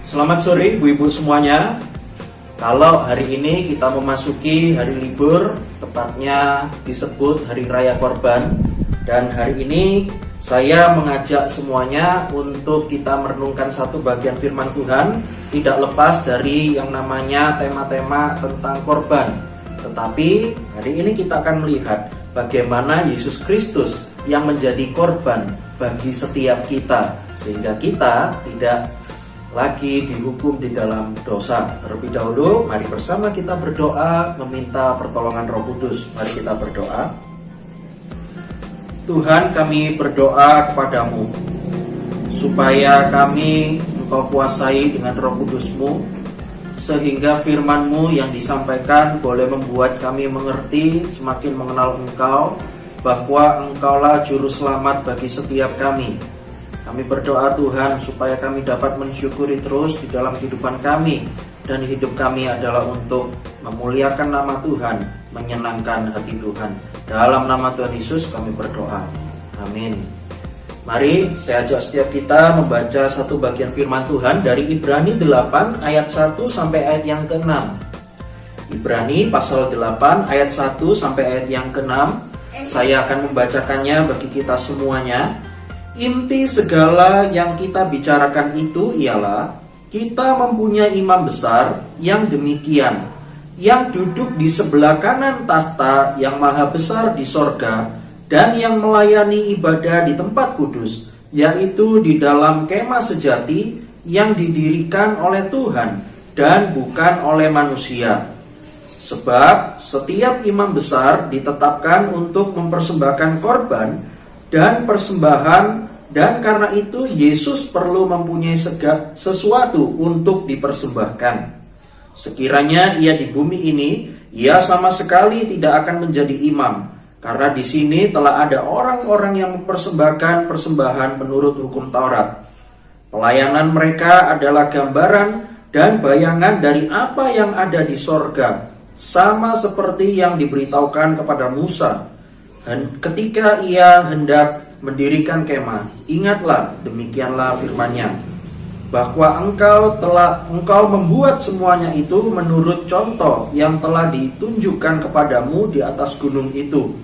Selamat sore ibu-ibu semuanya. Kalau hari ini kita memasuki hari libur, tepatnya disebut Hari Raya Korban. Dan hari ini saya mengajak semuanya untuk kita merenungkan satu bagian firman Tuhan, tidak lepas dari yang namanya tema-tema tentang korban. Tetapi hari ini kita akan melihat bagaimana Yesus Kristus yang menjadi korban bagi setiap kita, sehingga kita tidak lagi dihukum di dalam dosa. Terlebih dahulu, mari bersama kita berdoa meminta pertolongan Roh Kudus. Mari kita berdoa. Tuhan, kami berdoa kepadamu supaya kami Engkau kuasai dengan Roh Kudus-Mu, sehingga firman-Mu yang disampaikan boleh membuat kami mengerti, semakin mengenal Engkau, bahwa Engkaulah juru selamat bagi setiap kami. Kami berdoa Tuhan supaya kami dapat mensyukuri terus di dalam kehidupan kami, dan hidup kami adalah untuk memuliakan nama Tuhan, menyenangkan hati Tuhan. Dalam nama Tuhan Yesus kami berdoa. Amin. Mari saya ajak setiap kita membaca satu bagian firman Tuhan dari Ibrani 8 ayat 1 sampai ayat yang ke-6. Ibrani pasal 8 ayat 1 sampai ayat yang ke-6. Saya akan membacakannya bagi kita semuanya. Inti segala yang kita bicarakan itu ialah kita mempunyai imam besar yang demikian, yang duduk di sebelah kanan tahta yang maha besar di sorga, dan yang melayani ibadah di tempat kudus, yaitu di dalam kemah sejati yang didirikan oleh Tuhan dan bukan oleh manusia. Sebab setiap imam besar ditetapkan untuk mempersembahkan korban dan persembahan, dan karena itu Yesus perlu mempunyai sesuatu untuk dipersembahkan. Sekiranya ia di bumi ini, ia sama sekali tidak akan menjadi imam, karena di sini telah ada orang-orang yang mempersembahkan persembahan menurut hukum Taurat. Pelayanan mereka adalah gambaran dan bayangan dari apa yang ada di sorga, sama seperti yang diberitahukan kepada Musa. Dan ketika ia hendak mendirikan kemah, ingatlah demikianlah firman-Nya, bahwa engkau membuat semuanya itu menurut contoh yang telah ditunjukkan kepadamu di atas gunung itu.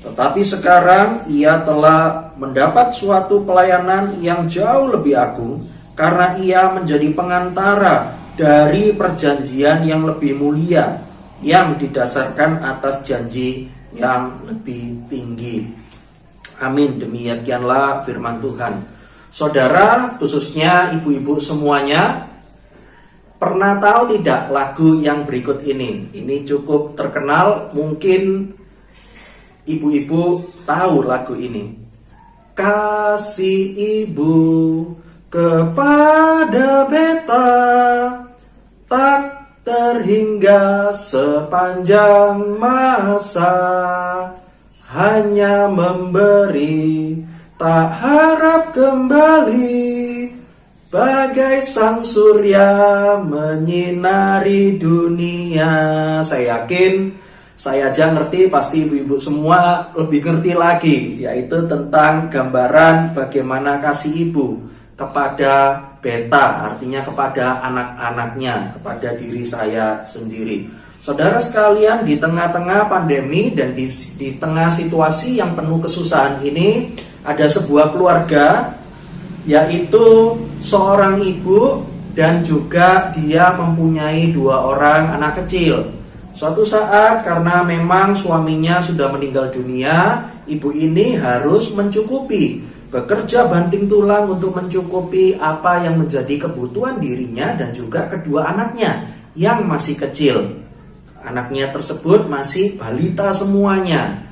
Tetapi sekarang ia telah mendapat suatu pelayanan yang jauh lebih agung, karena ia menjadi pengantara dari perjanjian yang lebih mulia, yang didasarkan atas janji yang lebih tinggi. Amin. Demikianlah firman Tuhan. Saudara, khususnya ibu-ibu semuanya, pernah tahu tidak lagu yang berikut ini? Ini cukup terkenal, mungkin ibu-ibu tahu lagu ini. Kasih ibu kepada beta tak terhingga sepanjang masa, hanya memberi, tak harap kembali, bagai sang surya menyinari dunia. Saya yakin, saya aja ngerti, pasti ibu-ibu semua lebih ngerti lagi, yaitu tentang gambaran bagaimana kasih ibu kepada beta, artinya kepada anak-anaknya, kepada diri saya sendiri. Saudara sekalian, di tengah-tengah pandemi dan di tengah situasi yang penuh kesusahan ini, ada sebuah keluarga, yaitu seorang ibu dan juga dia mempunyai 2 orang anak kecil. Suatu saat karena memang suaminya sudah meninggal dunia, ibu ini harus mencukupi, bekerja banting tulang untuk mencukupi apa yang menjadi kebutuhan dirinya dan juga kedua anaknya yang masih kecil. Anaknya tersebut masih balita semuanya.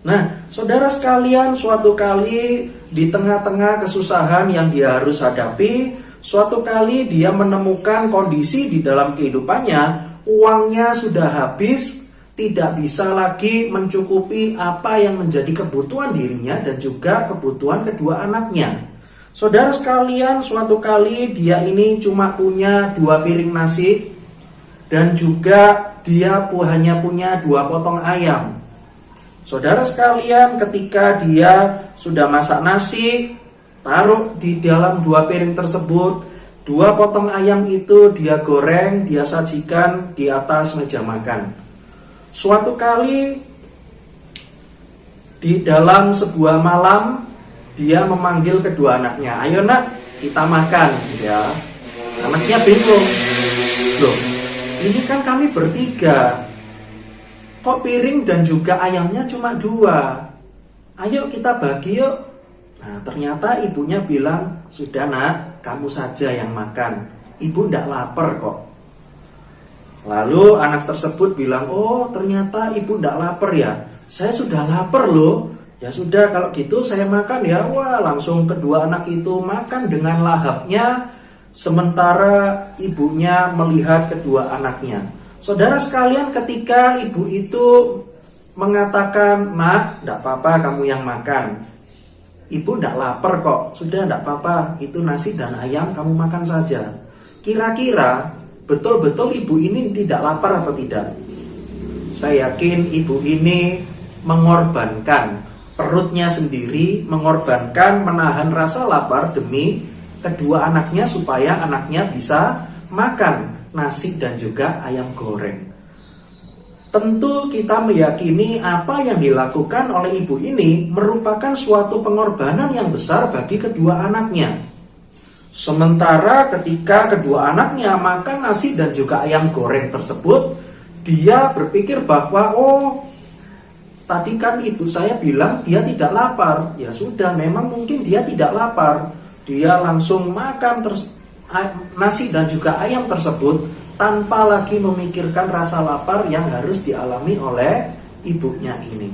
Nah, saudara sekalian, suatu kali di tengah-tengah kesusahan yang dia harus hadapi, suatu kali dia menemukan kondisi di dalam kehidupannya, uangnya sudah habis, tidak bisa lagi mencukupi apa yang menjadi kebutuhan dirinya dan juga kebutuhan kedua anaknya. Saudara sekalian, suatu kali dia ini cuma punya 2 piring nasi, dan juga dia hanya punya 2 potong ayam. Saudara sekalian, ketika dia sudah masak nasi, taruh di dalam 2 piring tersebut, 2 potong ayam itu dia goreng, dia sajikan di atas meja makan. Suatu kali di dalam sebuah malam dia memanggil kedua anaknya, "Ayo nak, kita makan." Ya, anaknya bingung. Loh, ini kan kami bertiga, kok piring dan juga ayamnya cuma 2? Ayo kita bagi yuk. Nah, ternyata ibunya bilang, "Sudah nak, kamu saja yang makan. Ibu ndak lapar kok." Lalu anak tersebut bilang, "Oh, ternyata ibu ndak lapar ya. Saya sudah lapar loh." "Ya sudah, kalau gitu saya makan ya." Wah, langsung kedua anak itu makan dengan lahapnya, sementara ibunya melihat kedua anaknya. Saudara sekalian, ketika ibu itu mengatakan, "Nak, ndak apa-apa kamu yang makan. Ibu ndak lapar kok. Sudah, ndak apa-apa, itu nasi dan ayam kamu makan saja." Kira-kira betul-betul ibu ini tidak lapar atau tidak? Saya yakin ibu ini mengorbankan perutnya sendiri, mengorbankan menahan rasa lapar demi kedua anaknya supaya anaknya bisa makan nasi dan juga ayam goreng. Tentu kita meyakini apa yang dilakukan oleh ibu ini merupakan suatu pengorbanan yang besar bagi kedua anaknya. Sementara ketika kedua anaknya makan nasi dan juga ayam goreng tersebut, dia berpikir bahwa, "Oh, tadi kan ibu saya bilang dia tidak lapar." Ya sudah, memang mungkin dia tidak lapar. Dia langsung makan nasi dan juga ayam tersebut tanpa lagi memikirkan rasa lapar yang harus dialami oleh ibunya ini.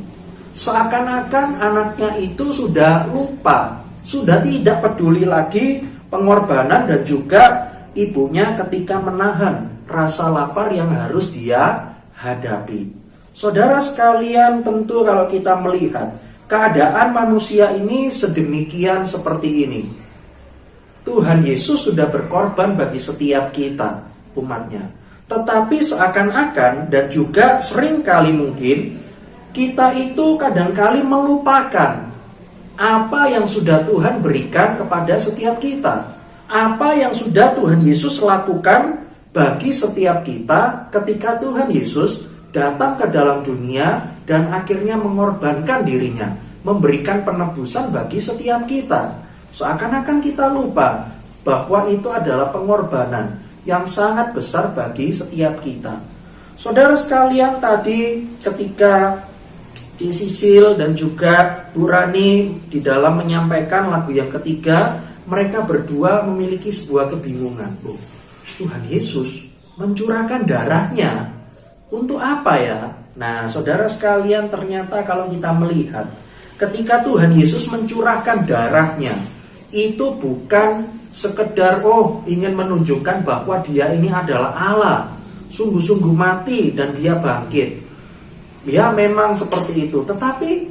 Seakan-akan anaknya itu sudah lupa, sudah tidak peduli lagi pengorbanan dan juga ibunya ketika menahan rasa lapar yang harus dia hadapi. Saudara sekalian, tentu kalau kita melihat keadaan manusia ini sedemikian seperti ini, Tuhan Yesus sudah berkorban bagi setiap kita, umatnya. Tetapi seakan-akan dan juga seringkali mungkin kita itu kadangkali melupakan apa yang sudah Tuhan berikan kepada setiap kita, apa yang sudah Tuhan Yesus lakukan bagi setiap kita ketika Tuhan Yesus datang ke dalam dunia dan akhirnya mengorbankan dirinya, memberikan penebusan bagi setiap kita. Seakan-akan kita lupa bahwa itu adalah pengorbanan yang sangat besar bagi setiap kita. Saudara sekalian, tadi ketika Ci Sisil dan juga Bu Rani di dalam menyampaikan lagu yang ketiga, mereka berdua memiliki sebuah kebingungan. Oh, Tuhan Yesus mencurahkan darahnya untuk apa ya? Nah, saudara sekalian, ternyata kalau kita melihat ketika Tuhan Yesus mencurahkan darahnya, itu bukan sekedar ingin menunjukkan bahwa dia ini adalah Allah, sungguh-sungguh mati dan dia bangkit. Ya, memang seperti itu, tetapi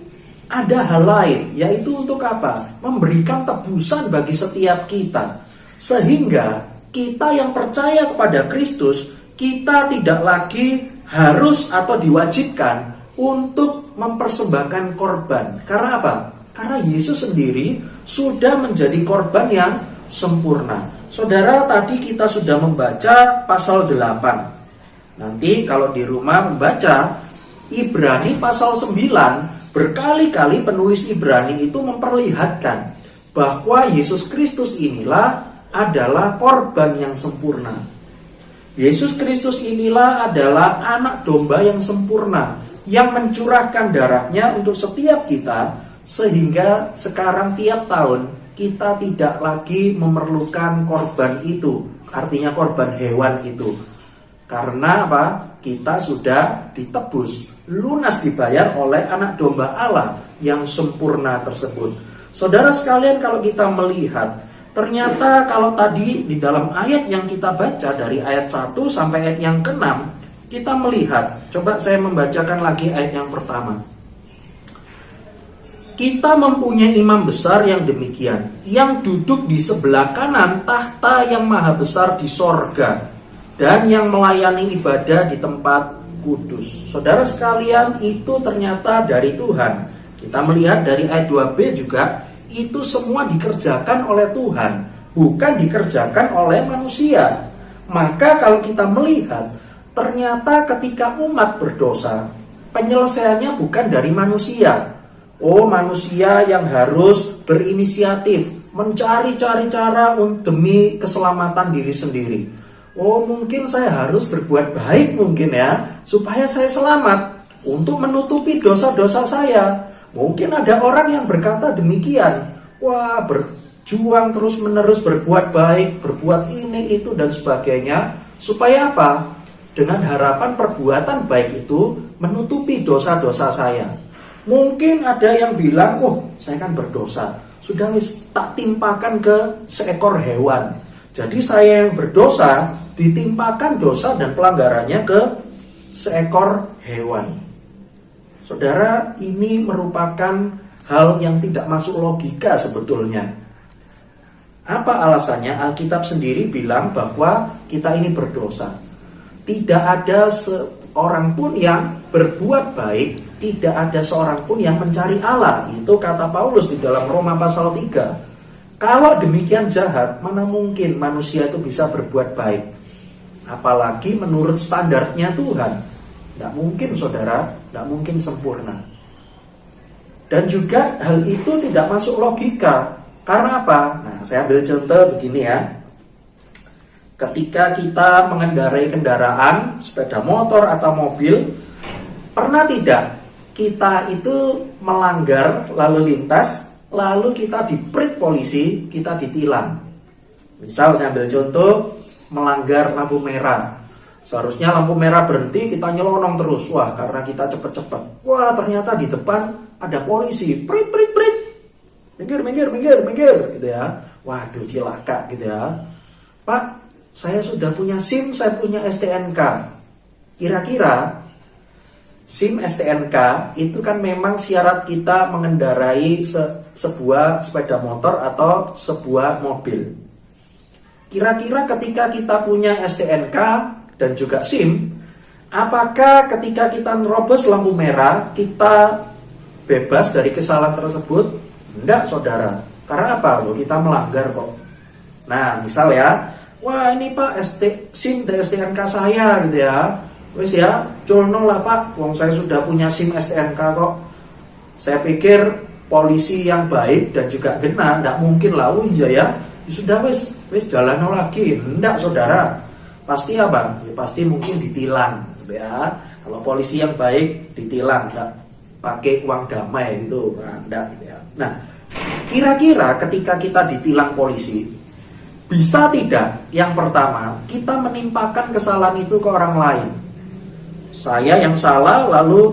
ada hal lain, yaitu untuk apa? Memberikan tebusan bagi setiap kita, sehingga kita yang percaya kepada Kristus, kita tidak lagi harus atau diwajibkan untuk mempersembahkan korban. Karena apa? Karena Yesus sendiri sudah menjadi korban yang sempurna. Saudara, tadi kita sudah membaca pasal 8. Nanti kalau di rumah membaca Ibrani pasal 9, berkali-kali penulis Ibrani itu memperlihatkan bahwa Yesus Kristus inilah adalah korban yang sempurna. Yesus Kristus inilah adalah anak domba yang sempurna, yang mencurahkan darahnya untuk setiap kita, sehingga sekarang tiap tahun kita tidak lagi memerlukan korban itu, artinya korban hewan itu. Karena apa? Kita sudah ditebus, lunas dibayar oleh anak domba Allah yang sempurna tersebut. Saudara sekalian, kalau kita melihat, ternyata kalau tadi di dalam ayat yang kita baca dari ayat 1 sampai ayat yang ke-6, kita melihat, coba saya membacakan lagi ayat yang pertama. Kita mempunyai imam besar yang demikian, yang duduk di sebelah kanan tahta yang maha besar di sorga, dan yang melayani ibadah di tempat kudus. Saudara sekalian, itu ternyata dari Tuhan. Kita melihat dari ayat 2b juga, itu semua dikerjakan oleh Tuhan. bukan dikerjakan oleh manusia. Maka kalau kita melihat, ternyata ketika umat berdosa, penyelesaiannya bukan dari manusia. Oh, manusia yang harus berinisiatif, mencari-cari cara demi keselamatan diri sendiri. Oh, mungkin saya harus berbuat baik mungkin ya, supaya saya selamat, untuk menutupi dosa-dosa saya. Mungkin ada orang yang berkata demikian. Wah, berjuang terus-menerus berbuat baik, berbuat ini, itu, dan sebagainya. Supaya apa? Dengan harapan perbuatan baik itu menutupi dosa-dosa saya. Mungkin ada yang bilang, oh saya kan berdosa, sudah tak timpakan ke seekor hewan. Jadi saya yang berdosa ditimpakan dosa dan pelanggarannya ke seekor hewan. Saudara, ini merupakan hal yang tidak masuk logika sebetulnya. Apa alasannya? Alkitab sendiri bilang bahwa kita ini berdosa. Tidak ada seorang pun yang berbuat baik, tidak ada seorang pun yang mencari Allah. Itu kata Paulus di dalam Roma pasal 3. Kalau demikian jahat, mana mungkin manusia itu bisa berbuat baik? Apalagi menurut standarnya Tuhan. Tidak mungkin, saudara, tidak mungkin sempurna. Dan juga hal itu tidak masuk logika. Karena apa? Nah, saya ambil contoh begini ya. Ketika kita mengendarai kendaraan, sepeda motor atau mobil, pernah tidak kita itu melanggar lalu lintas, lalu kita diprit polisi, kita ditilang? Misal saya ambil contoh, melanggar lampu merah. Seharusnya lampu merah berhenti, kita nyelonong terus. Wah, karena kita cepet-cepet. Wah, ternyata di depan ada polisi. Prit. Minggir, gitu ya. Waduh, cilaka gitu ya. Pak, saya sudah punya SIM, saya punya STNK. Kira-kira SIM STNK itu kan memang syarat kita mengendarai sebuah sepeda motor atau sebuah mobil. Kira-kira ketika kita punya STNK dan juga SIM, apakah ketika kita nerobos lampu merah kita bebas dari kesalahan tersebut? Enggak, saudara. Karena apa? Loh, kita melanggar kok. Nah, misal ya, wah ini Pak SIM dari STNK saya gitu ya. Wes ya, colno lah Pak, wong saya sudah punya SIM STNK kok. Saya pikir polisi yang baik dan juga genah, enggak mungkin lah. Oh iya ya, sudah wes jalan lagi. Enggak, saudara. Pasti apa? Ya, pasti mungkin ditilang gitu ya. Kalau polisi yang baik ditilang, enggak pakai uang damai gitu. Nah, enggak gitu ya. Nah, kira-kira ketika kita ditilang polisi, bisa tidak yang pertama kita menimpakan kesalahan itu ke orang lain? Saya yang salah, lalu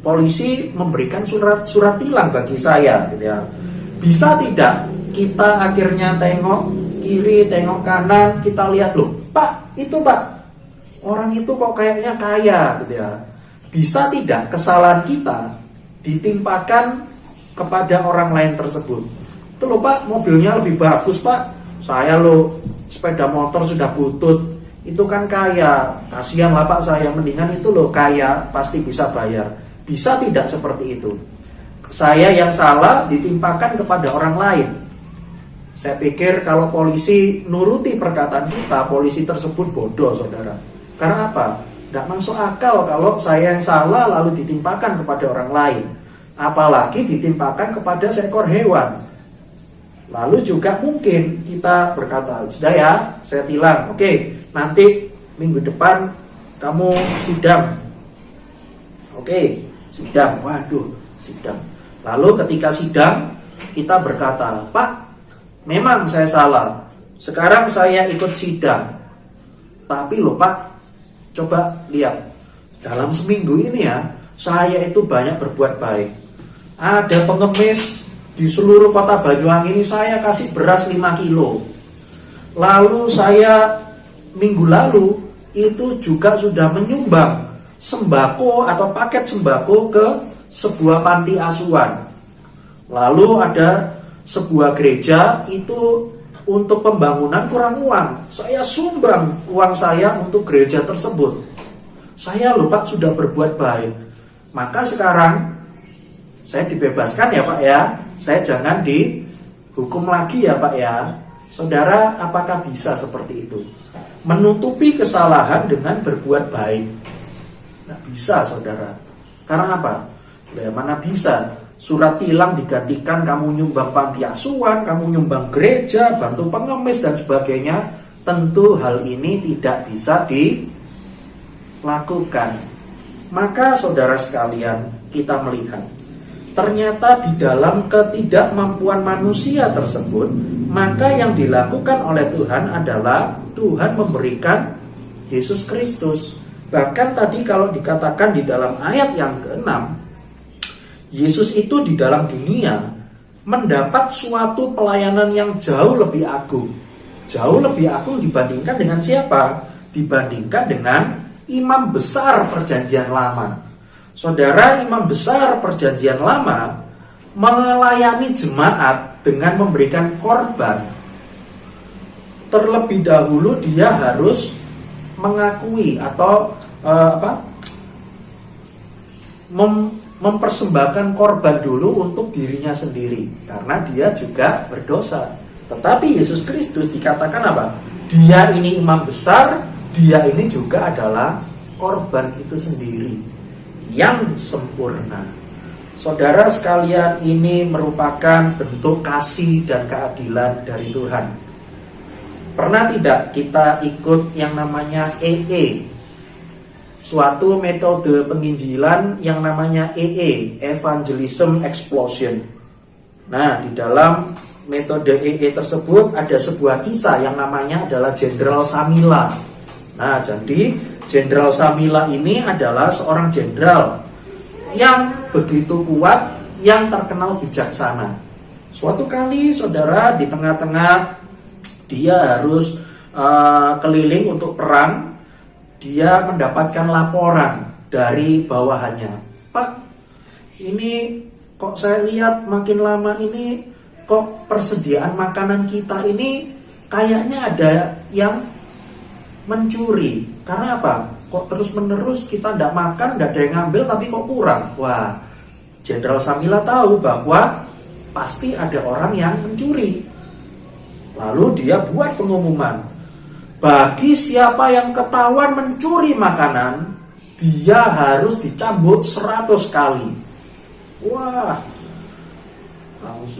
polisi memberikan surat tilang bagi saya gitu ya. Bisa tidak kita akhirnya tengok kiri, tengok kanan, kita lihat, loh Pak, itu Pak, orang itu kok kayaknya kaya gitu ya. Bisa tidak kesalahan kita ditimpakan kepada orang lain tersebut? Itu loh Pak, mobilnya lebih bagus Pak, saya loh sepeda motor sudah butut, itu kan kaya, kasihan lah Pak saya, mendingan itu loh kaya, pasti bisa bayar. Bisa tidak seperti itu? Saya yang salah ditimpakan kepada orang lain. Saya pikir kalau polisi nuruti perkataan kita, polisi tersebut bodoh, saudara. Karena apa? Tidak masuk akal kalau saya yang salah lalu ditimpakan kepada orang lain. Apalagi ditimpakan kepada seekor hewan. Lalu juga mungkin kita berkata, sudah ya, saya tilang. Oke, nanti minggu depan kamu sidang. Oke, sidang. Waduh, sidang. Lalu ketika sidang, kita berkata, Pak, memang saya salah. Sekarang saya ikut sidang. Tapi loh Pak, coba lihat. Dalam seminggu ini ya, saya itu banyak berbuat baik. Ada pengemis di seluruh kota Banyuwangi ini, saya kasih beras 5 kilo. Lalu saya minggu lalu itu juga sudah menyumbang sembako atau paket sembako ke sebuah panti asuhan. Lalu ada sebuah gereja itu untuk pembangunan kurang uang. Saya sumbang uang saya untuk gereja tersebut. Saya lupa sudah berbuat baik. Maka sekarang saya dibebaskan ya Pak ya. Saya jangan dihukum lagi ya Pak ya. Saudara, apakah bisa seperti itu? Menutupi kesalahan dengan berbuat baik? Nggak bisa, saudara. Karena apa? Ya, mana bisa? Surat tilang digantikan kamu nyumbang panti asuhan, kamu nyumbang gereja, bantu pengemis dan sebagainya. Tentu hal ini tidak bisa dilakukan. Maka saudara sekalian, kita melihat ternyata di dalam ketidakmampuan manusia tersebut, maka yang dilakukan oleh Tuhan adalah Tuhan memberikan Yesus Kristus. Bahkan tadi kalau dikatakan di dalam ayat yang ke-6, Yesus itu di dalam dunia mendapat suatu pelayanan yang jauh lebih agung. Jauh lebih agung dibandingkan dengan siapa? Dibandingkan dengan imam besar perjanjian lama. Saudara, imam besar perjanjian lama melayani jemaat dengan memberikan korban. Terlebih dahulu dia harus mengakui atau mempersembahkan korban dulu untuk dirinya sendiri, karena dia juga berdosa. Tetapi Yesus Kristus dikatakan apa? Dia ini imam besar, dia ini juga adalah korban itu sendiri yang sempurna. Saudara sekalian, ini merupakan bentuk kasih dan keadilan dari Tuhan. Pernah tidak kita ikut yang namanya EE? Suatu metode penginjilan yang namanya EE, Evangelism Explosion. Nah, di dalam metode EE tersebut ada sebuah kisah yang namanya adalah Jenderal Samila. Nah, jadi Jenderal Samila ini adalah seorang jenderal yang begitu kuat, yang terkenal bijaksana. Suatu kali, saudara, di tengah-tengah dia harus keliling untuk perang, dia mendapatkan laporan dari bawahannya. Pak, ini kok saya lihat makin lama ini, kok persediaan makanan kita ini kayaknya ada yang mencuri. Karena apa? Kok terus-menerus kita tidak makan, tidak ada yang ngambil, tapi kok kurang. Wah, Jenderal Samila tahu bahwa pasti ada orang yang mencuri. Lalu dia buat pengumuman, bagi siapa yang ketahuan mencuri makanan, dia harus dicambuk 100 kali. Wah,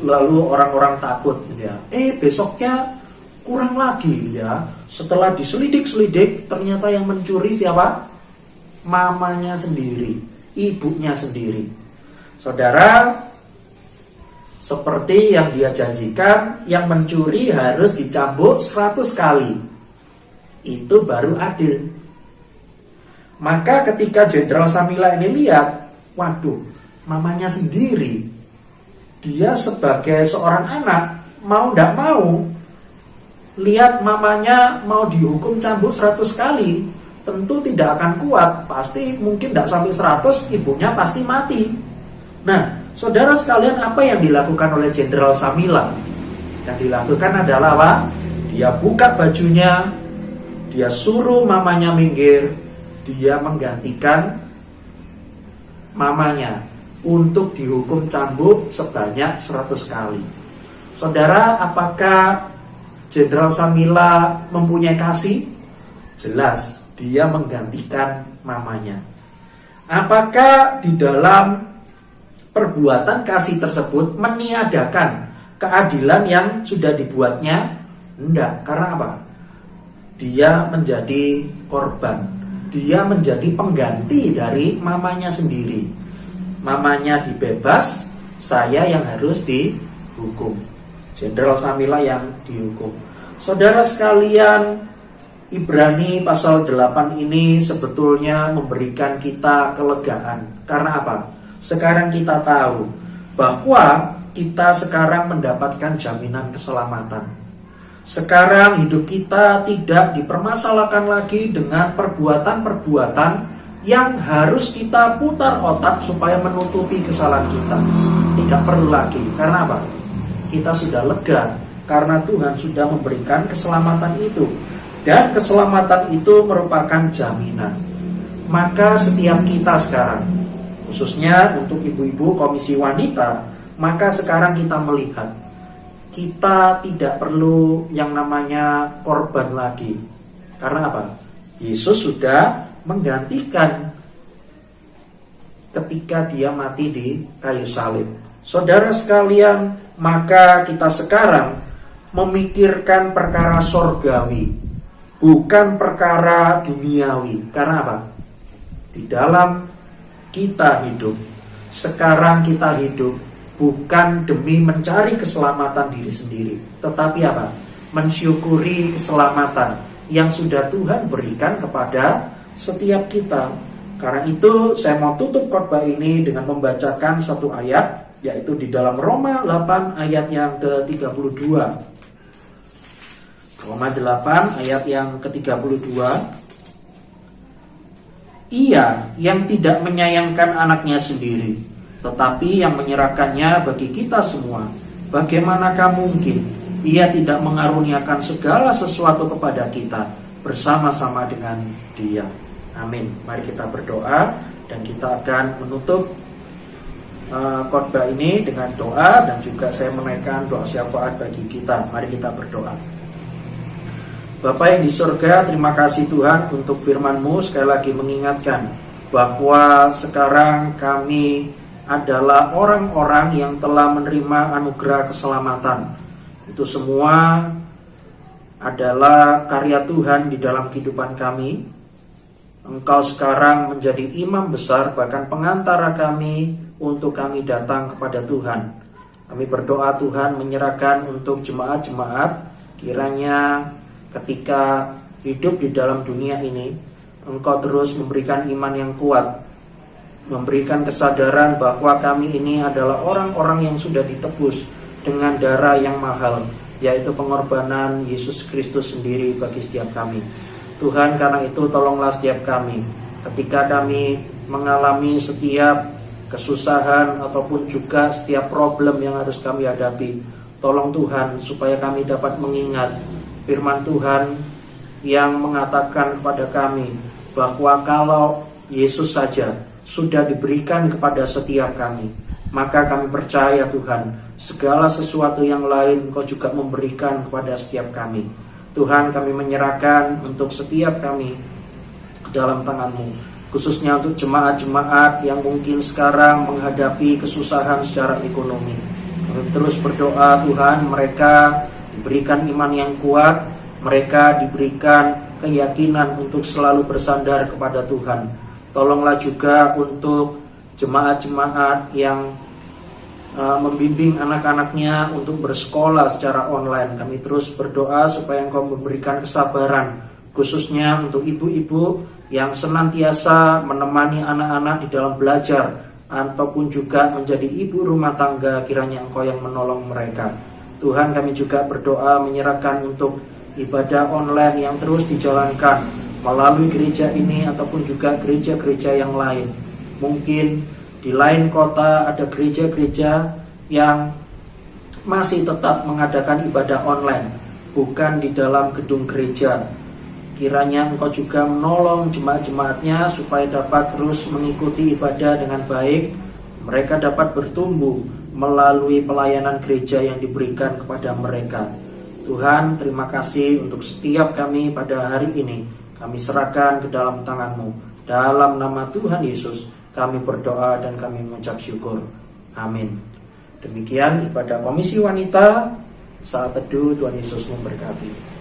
lalu orang-orang takut ya. Besoknya kurang lagi ya. Setelah diselidik-selidik, ternyata yang mencuri siapa? Mamanya sendiri, ibunya sendiri. Saudara, seperti yang dia janjikan, yang mencuri harus dicambuk 100 kali. Itu baru adil. Maka ketika Jenderal Samila ini lihat, waduh, mamanya sendiri, dia sebagai seorang anak, mau tidak mau, lihat mamanya mau dihukum cambuk 100 kali, tentu tidak akan kuat. Pasti mungkin tidak sampai 100, ibunya pasti mati. Nah, saudara sekalian, apa yang dilakukan oleh Jenderal Samila? Yang dilakukan adalah apa? Dia buka bajunya, dia suruh mamanya minggir, dia menggantikan mamanya untuk dihukum cambuk sebanyak 100 kali. Saudara, apakah Jenderal Samila mempunyai kasih? Jelas, dia menggantikan mamanya. Apakah di dalam perbuatan kasih tersebut meniadakan keadilan yang sudah dibuatnya? Enggak, karena apa? Dia menjadi korban. Dia menjadi pengganti dari mamanya sendiri. Mamanya dibebas, saya yang harus dihukum. Jenderal Samila yang dihukum. Saudara sekalian, Ibrani pasal 8 ini sebetulnya memberikan kita kelegaan. Karena apa? Sekarang kita tahu bahwa kita sekarang mendapatkan jaminan keselamatan. Sekarang hidup kita tidak dipermasalahkan lagi dengan perbuatan-perbuatan yang harus kita putar otak supaya menutupi kesalahan kita. Tidak perlu lagi. Karena apa? Kita sudah lega karena Tuhan sudah memberikan keselamatan itu. Dan keselamatan itu merupakan jaminan. Maka setiap kita sekarang, khususnya untuk ibu-ibu komisi wanita, maka sekarang kita melihat kita tidak perlu yang namanya korban lagi. Karena apa? Yesus sudah menggantikan ketika dia mati di kayu salib. Saudara sekalian, maka kita sekarang memikirkan perkara sorgawi, bukan perkara duniawi. Karena apa? Di dalam kita hidup, sekarang kita hidup bukan demi mencari keselamatan diri sendiri, tetapi apa? Mensyukuri keselamatan yang sudah Tuhan berikan kepada setiap kita. Karena itu saya mau tutup khotbah ini dengan membacakan satu ayat, yaitu di dalam Roma 8 ayat yang ke-32. Roma 8 ayat yang ke-32. Ia yang tidak menyayangkan anaknya sendiri, tetapi yang menyerahkannya bagi kita semua, bagaimanakah mungkin ia tidak mengaruniakan segala sesuatu kepada kita bersama-sama dengan Dia. Amin. Mari kita berdoa dan kita akan menutup khotbah ini dengan doa, dan juga saya menaikkan doa syafaat bagi kita. Mari kita berdoa. Bapa yang di surga, terima kasih Tuhan untuk firman-Mu. Sekali lagi mengingatkan bahwa sekarang kami adalah orang-orang yang telah menerima anugerah keselamatan. Itu semua adalah karya Tuhan di dalam kehidupan kami. Engkau sekarang menjadi imam besar, bahkan pengantara kami untuk kami datang kepada Tuhan. Kami berdoa Tuhan menyerahkan untuk jemaat-jemaat, kiranya ketika hidup di dalam dunia ini, Engkau terus memberikan iman yang kuat, memberikan kesadaran bahwa kami ini adalah orang-orang yang sudah ditebus dengan darah yang mahal, yaitu pengorbanan Yesus Kristus sendiri bagi setiap kami. Tuhan, karena itu tolonglah setiap kami ketika kami mengalami setiap kesusahan ataupun juga setiap problem yang harus kami hadapi. Tolong Tuhan supaya kami dapat mengingat firman Tuhan yang mengatakan kepada kami bahwa kalau Yesus saja sudah diberikan kepada setiap kami, maka kami percaya Tuhan, segala sesuatu yang lain Engkau juga memberikan kepada setiap kami. Tuhan, kami menyerahkan untuk setiap kami ke dalam tangan-Mu, khususnya untuk jemaat-jemaat yang mungkin sekarang menghadapi kesusahan secara ekonomi. Kami terus berdoa Tuhan, mereka diberikan iman yang kuat, mereka diberikan keyakinan untuk selalu bersandar kepada Tuhan. Tolonglah juga untuk jemaat-jemaat yang membimbing anak-anaknya untuk bersekolah secara online. Kami terus berdoa supaya Engkau memberikan kesabaran, khususnya untuk ibu-ibu yang senantiasa menemani anak-anak di dalam belajar, ataupun juga menjadi ibu rumah tangga, kiranya Engkau yang menolong mereka. Tuhan, kami juga berdoa menyerahkan untuk ibadah online yang terus dijalankan melalui gereja ini ataupun juga gereja-gereja yang lain. Mungkin di lain kota ada gereja-gereja yang masih tetap mengadakan ibadah online, bukan di dalam gedung gereja. Kiranya Engkau juga menolong jemaat-jemaatnya supaya dapat terus mengikuti ibadah dengan baik. Mereka dapat bertumbuh melalui pelayanan gereja yang diberikan kepada mereka. Tuhan, terima kasih untuk setiap kami pada hari ini. Kami serahkan ke dalam tangan-Mu. Dalam nama Tuhan Yesus kami berdoa dan kami mengucap syukur. Amin. Demikian ibadah Komisi Wanita saat teduh. Tuhan Yesus memberkati.